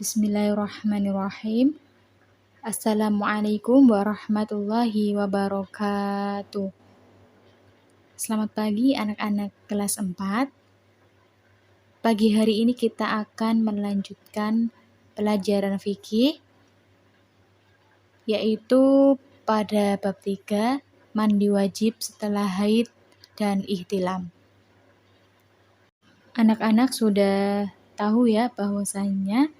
Bismillahirrahmanirrahim. Assalamualaikum warahmatullahi wabarakatuh. Selamat pagi anak-anak kelas 4. Pagi hari ini kita akan melanjutkan pelajaran fikih, yaitu pada bab 3, mandi wajib setelah haid dan ihtilam. Anak-anak sudah tahu ya bahwasanya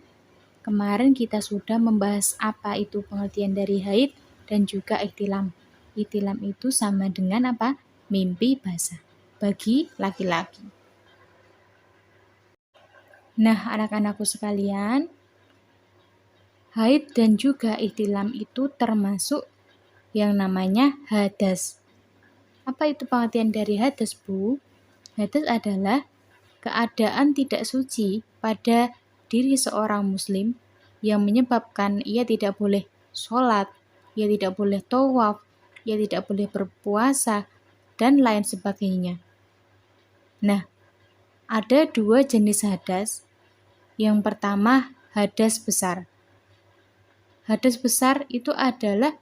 kemarin kita sudah membahas apa itu pengertian dari haid dan juga ihtilam. Ihtilam itu sama dengan apa? Mimpi basah bagi laki-laki. Nah, anak-anakku sekalian, haid dan juga ihtilam itu termasuk yang namanya hadas. Apa itu pengertian dari hadas, Bu? Hadas adalah keadaan tidak suci pada diri seorang muslim yang menyebabkan ia tidak boleh sholat, ia tidak boleh tawaf, ia tidak boleh berpuasa, dan lain sebagainya. Nah, ada dua jenis hadas. Yang pertama, hadas besar. Hadas besar itu adalah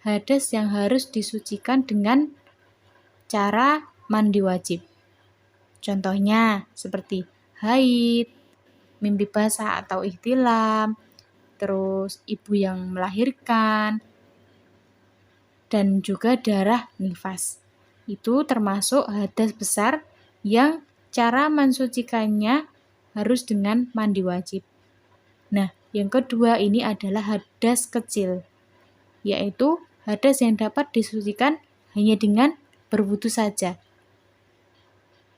hadas yang harus disucikan dengan cara mandi wajib. Contohnya seperti haid, mimpi basah atau ihtilam, terus ibu yang melahirkan, dan juga darah nifas. Itu termasuk hadas besar yang cara mensucikannya harus dengan mandi wajib. Nah, yang kedua ini adalah hadas kecil, yaitu hadas yang dapat disucikan hanya dengan berwudu saja.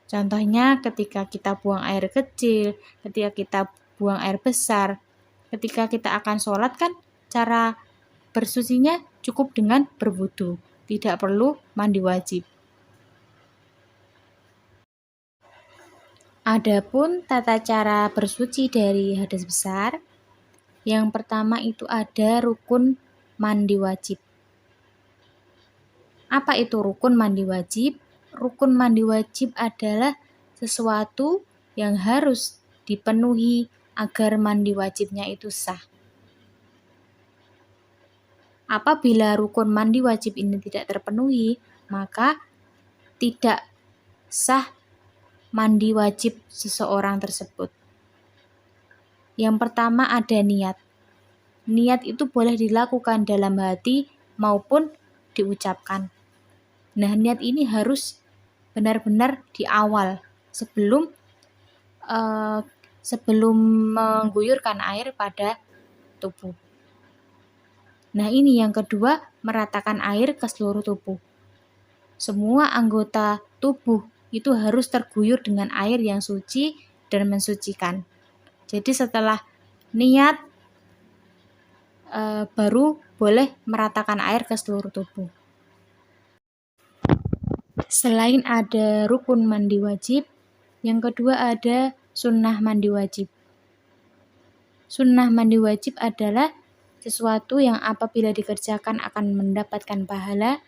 Contohnya ketika kita buang air kecil, ketika kita buang air besar, ketika kita akan sholat kan cara bersucinya cukup dengan berwudu, tidak perlu mandi wajib. Adapun tata cara bersuci dari hadas besar, yang pertama itu ada rukun mandi wajib. Apa itu rukun mandi wajib? Rukun mandi wajib adalah sesuatu yang harus dipenuhi agar mandi wajibnya itu sah. Apabila rukun mandi wajib ini tidak terpenuhi, maka tidak sah mandi wajib seseorang tersebut. Yang pertama ada niat. Niat itu boleh dilakukan dalam hati maupun diucapkan. Nah, niat ini harus benar-benar di awal sebelum mengguyurkan air pada tubuh. Nah, ini yang kedua, meratakan air ke seluruh tubuh. Semua anggota tubuh itu harus terguyur dengan air yang suci dan mensucikan. Jadi setelah niat baru boleh meratakan air ke seluruh tubuh. Selain ada rukun mandi wajib, yang kedua ada sunnah mandi wajib. Sunnah mandi wajib adalah sesuatu yang apabila dikerjakan akan mendapatkan pahala,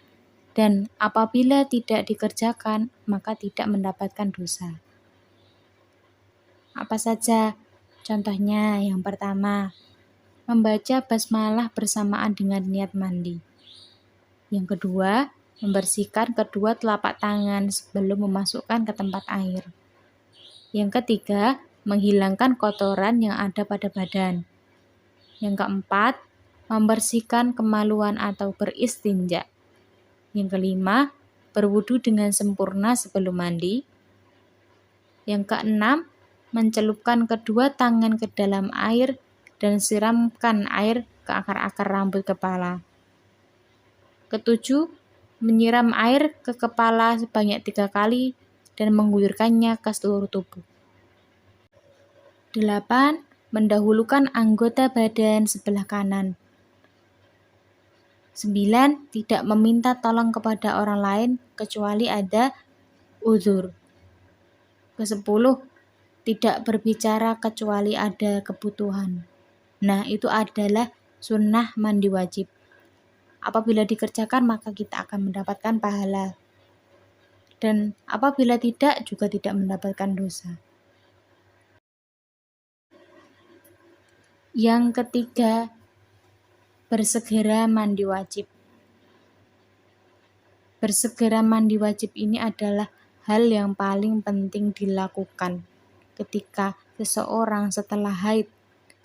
dan apabila tidak dikerjakan maka tidak mendapatkan dosa. Apa saja? Contohnya yang pertama, membaca basmalah bersamaan dengan niat mandi. Yang kedua, membersihkan kedua telapak tangan sebelum memasukkan ke tempat air. Yang ketiga, menghilangkan kotoran yang ada pada badan. Yang keempat, membersihkan kemaluan atau beristinja. Yang kelima, berwudu dengan sempurna sebelum mandi. Yang keenam, mencelupkan kedua tangan ke dalam air dan siramkan air ke akar-akar rambut kepala. Ketujuh, menyiram air ke kepala sebanyak 3 kali dan mengguyurkannya ke seluruh tubuh. 8. Mendahulukan anggota badan sebelah kanan. 9. Tidak meminta tolong kepada orang lain kecuali ada uzur. Ke-10. Tidak berbicara kecuali ada kebutuhan. Nah, itu adalah sunnah mandi wajib. Apabila dikerjakan maka kita akan mendapatkan pahala. Dan apabila tidak juga tidak mendapatkan dosa. Yang ketiga, bersegera mandi wajib. Bersegera mandi wajib ini adalah hal yang paling penting dilakukan ketika seseorang setelah haid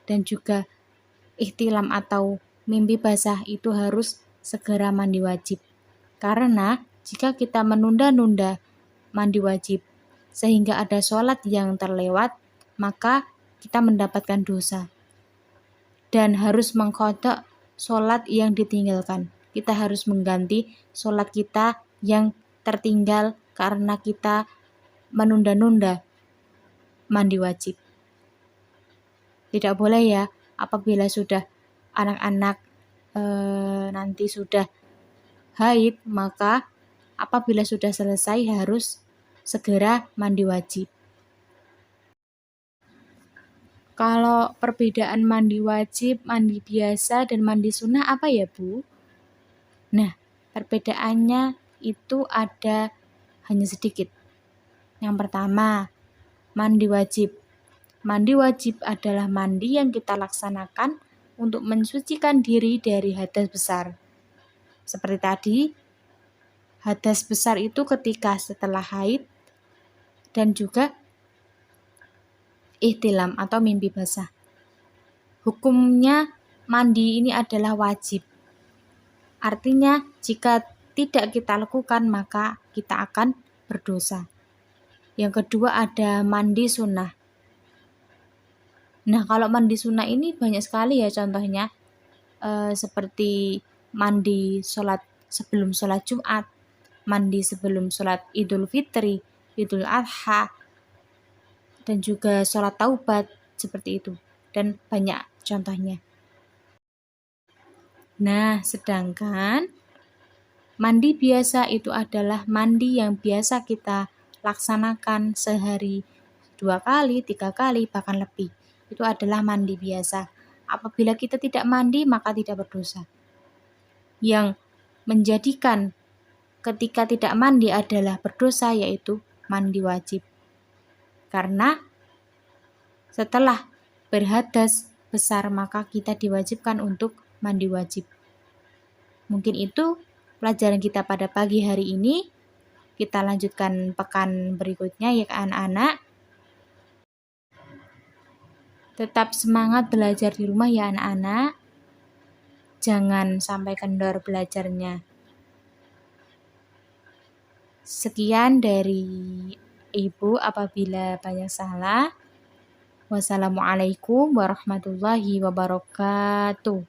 dan juga ihtilam atau mimpi basah itu harus segera mandi wajib. Karena jika kita menunda-nunda mandi wajib sehingga ada sholat yang terlewat, maka kita mendapatkan dosa dan harus mengqadha sholat yang ditinggalkan. Kita harus mengganti sholat kita yang tertinggal karena kita menunda-nunda mandi wajib. Tidak boleh ya, apabila sudah anak-anak nanti sudah haid, maka apabila sudah selesai harus segera mandi wajib. Kalau perbedaan mandi wajib, mandi biasa, dan mandi sunnah apa ya, Bu? Nah, perbedaannya itu ada hanya sedikit. Yang pertama, mandi wajib. Mandi wajib adalah mandi yang kita laksanakan untuk mensucikan diri dari hadas besar. Seperti tadi, hadas besar itu ketika setelah haid dan juga ihtilam atau mimpi basah. Hukumnya mandi ini adalah wajib. Artinya jika tidak kita lakukan maka kita akan berdosa. Yang kedua ada mandi sunnah. Nah, kalau mandi sunnah ini banyak sekali ya contohnya, seperti mandi sebelum sholat Jumat, mandi sebelum sholat Idul Fitri, Idul Adha, dan juga sholat taubat, seperti itu. Dan banyak contohnya. Nah, sedangkan mandi biasa itu adalah mandi yang biasa kita laksanakan sehari 2 kali, 3 kali, bahkan lebih. Itu adalah mandi biasa. Apabila kita tidak mandi, maka tidak berdosa. Yang menjadikan ketika tidak mandi adalah berdosa yaitu mandi wajib. Karena setelah berhadas besar maka kita diwajibkan untuk mandi wajib. Mungkin itu pelajaran kita pada pagi hari ini. Kita lanjutkan pekan berikutnya ya anak-anak. Tetap semangat belajar di rumah ya anak-anak. Jangan sampai kendor belajarnya. Sekian dari Ibu, apabila banyak salah. Wassalamualaikum warahmatullahi wabarakatuh.